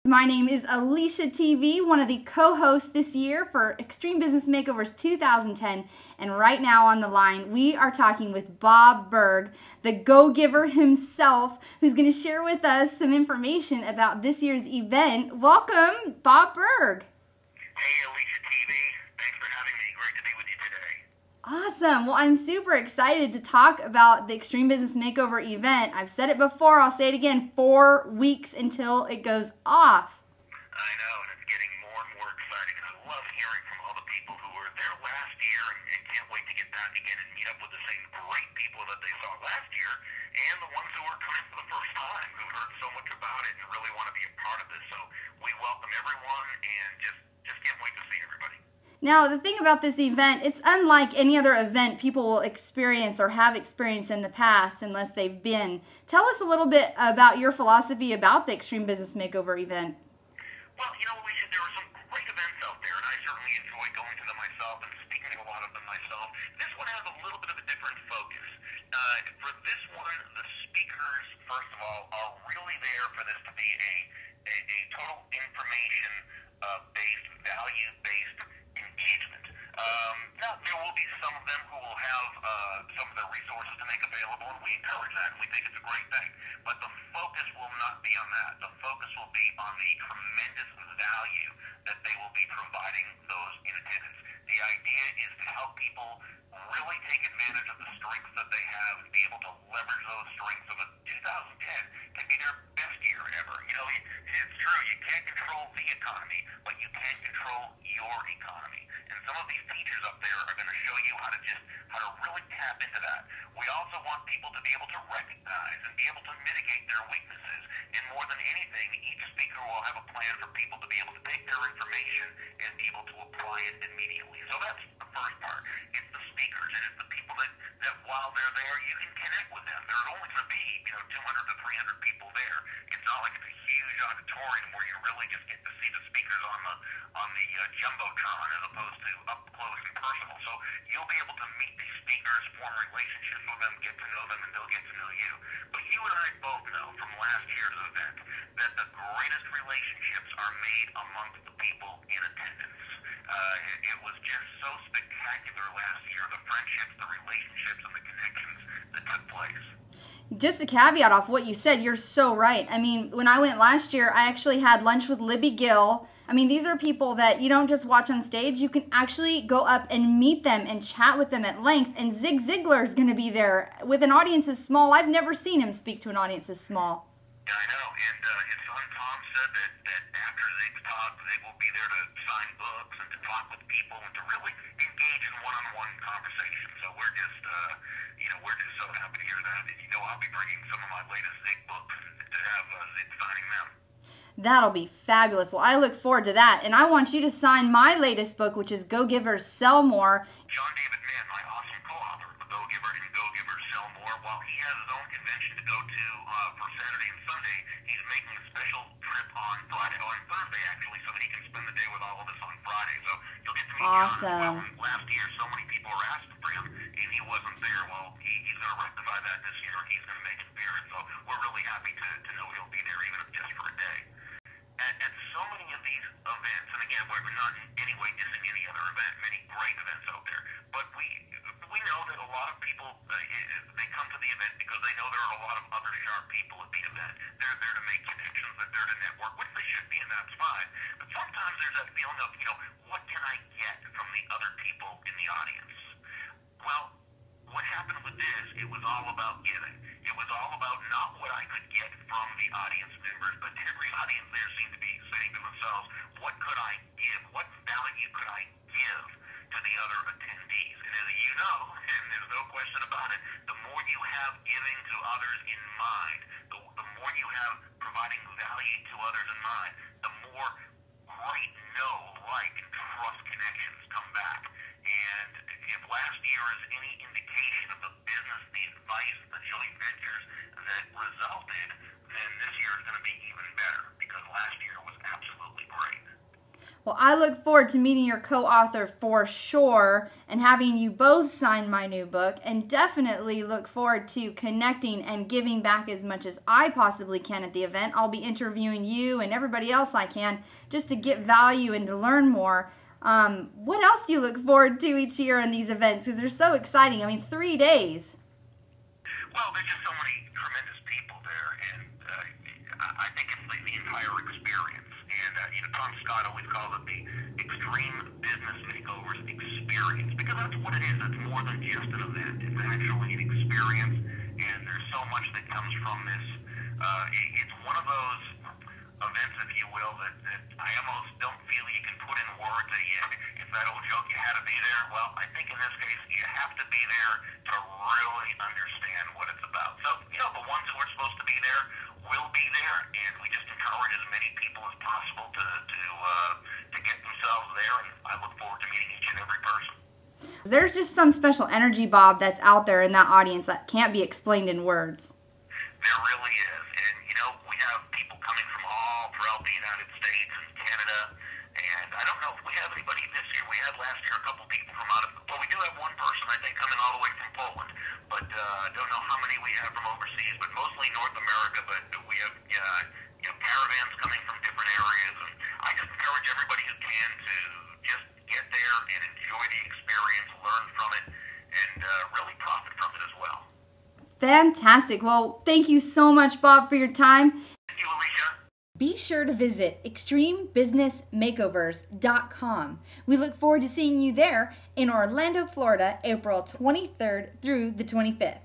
My name is AlishaTV, one of the co-hosts this year for Extreme Business Makeovers 2010, and right now on the line we are talking with Bob Burg, the go-giver himself, who's going to share with us some information about this year's event. Welcome, Bob Burg. Hey, AlishaTV. Thanks for having me. Great to be with you today. Awesome. Well, I'm super excited to talk about the Extreme Business Makeover event. I've said it before, I'll say it again, 4 weeks until it goes off. I know, and it's getting more and more exciting, and I love hearing from all the people who were there last year and can't wait to get back again and meet up with the same great people that they saw last year, and the ones who are coming for the first time, who heard so much about it and really want to be a part of this. So we welcome everyone and just can't wait to see everybody. Now, the thing about this event, it's unlike any other event people will experience or have experienced in the past unless they've been. Tell us a little bit about your philosophy about the Extreme Business Makeover event. Well, you know, Alicia, there are some great events out there, and I certainly enjoy going to them myself and speaking to a lot of them myself. This one has a little bit of a different focus. For this one, the speakers, first of all, are really there for this to be a total information-based, value-based engagement. Now, there will be some of them who will have some of their resources to make available, and we encourage that, and we think it's a great thing. But the focus will not be on that. The focus will be on the tremendous value that they will be providing those in attendance. The idea is to help people really take advantage of the strengths that they have and be able to leverage those strengths so that 2010 can be their best year ever. You know, it's true, you can't control the economy, but you can control your economy. And some of these features up there are going to show you how to really tap into that. We also want people to be able to recognize and be able to mitigate their weaknesses. And more than anything, each speaker will have a plan for people to be able to take their information and be able to apply it immediately. So that's the first part. It's the speakers, and it's the people that while they're there, you can connect with them. There's only going to be, 200 to 300 people there. It's not like it's a huge auditorium where you really just get to see the speakers on the jumbotron as opposed to up close and personal. So you'll be able to meet these speakers, form relationships with them, get to know them, and they'll get to know you. But you and I both know from last year's event that the greatest relationships are made amongst the people in attendance. It was just so spectacular last year, the friendships, the relationships, and the connections that took place. Just a caveat off what you said, you're so right. I mean, when I went last year, I actually had lunch with Libby Gill. I mean, these are people that you don't just watch on stage, you can actually go up and meet them and chat with them at length. And Zig Ziglar is going to be there with an audience as small. I've never seen him speak to an audience as small. Yeah, I know. And his son Tom said that after Zig's talk, Zig will be there to sign books and to talk with people and to really engage in one-on-one conversation. So we're just so happy to hear that. And I'll be bringing some of my latest Zig books to have Zig signing them. That'll be fabulous. Well, I look forward to that. And I want you to sign my latest book, which is Go Givers Sell More. John David Mann, my awesome co-author of Go Giver and Go Givers Sell More, while he has his own convention to go to for Saturday and Sunday, he's making a special trip on Thursday actually, so that he can spend the day with all of us on Friday. So you'll get to meet John as well. And last year, so many people were asking for him, and he wasn't there. Well, he's going to rectify that this year, and he's going to make an appearance. So we're really happy to know he'll be there, even if just for a day. At so many of these events, and again, we're not in any way dissing any other event, many great events out there, but we know that a lot of people, they come to the event because they know there are a lot of other sharp people at the event. They're there to make connections, they're there to network, which they should be, and that's fine. But sometimes there's that feeling of, what can I get from the other people in the audience? Well, what happened with this, it was all about giving. It was all about not what I could get from the audience members, but every audience there seemed to be saying to themselves, what could I give? What value could I give to the other attendees? And as you know, and there's no question about it, the more you have giving to others in mind, the more you have providing value to others in mind, the more great and trust connections come back. And if last year is any indication of the business, the advice, the joint ventures that resulted, then this year is going to be even better, because last year was absolutely great. Well, I look forward to meeting your co-author for sure and having you both sign my new book, and definitely look forward to connecting and giving back as much as I possibly can at the event. I'll be interviewing you and everybody else I can just to get value and to learn more. What else do you look forward to each year in these events? Because they're so exciting. I mean, 3 days. Well, there's just so many tremendous people there, and I think it's the entire experience. And Tom Scott always calls it the Extreme Business Makeovers Experience, because that's what it is. It's more than just an event. It's actually an experience, and there's so much that comes from this. It's one of those events, if you will, that I almost don't feel you can put in words. It's that old joke, you had to be there. Well, I think in this case, you have to be there to really understand what it's about. So, the ones who are supposed to be there will be there, and we just encourage as many people as possible to get themselves there, and I look forward to meeting each and every person. There's just some special energy, Bob, that's out there in that audience that can't be explained in words. There really is, and we have people coming from all throughout the United States and Canada, and I don't know if we have anybody this year. We had last year a couple people from we do have one person, I think, coming all the way from Poland, but I don't know how many we have from overseas, but mostly North America, but we have caravans coming from different areas, and I just encourage everybody who can to just get there and enjoy the experience, learn from it, and really profit from it as well. Fantastic. Well, thank you so much, Bob, for your time. Thank you, Alicia. Be sure to visit extremebusinessmakeovers.com. We look forward to seeing you there in Orlando, Florida, April 23rd through the 25th.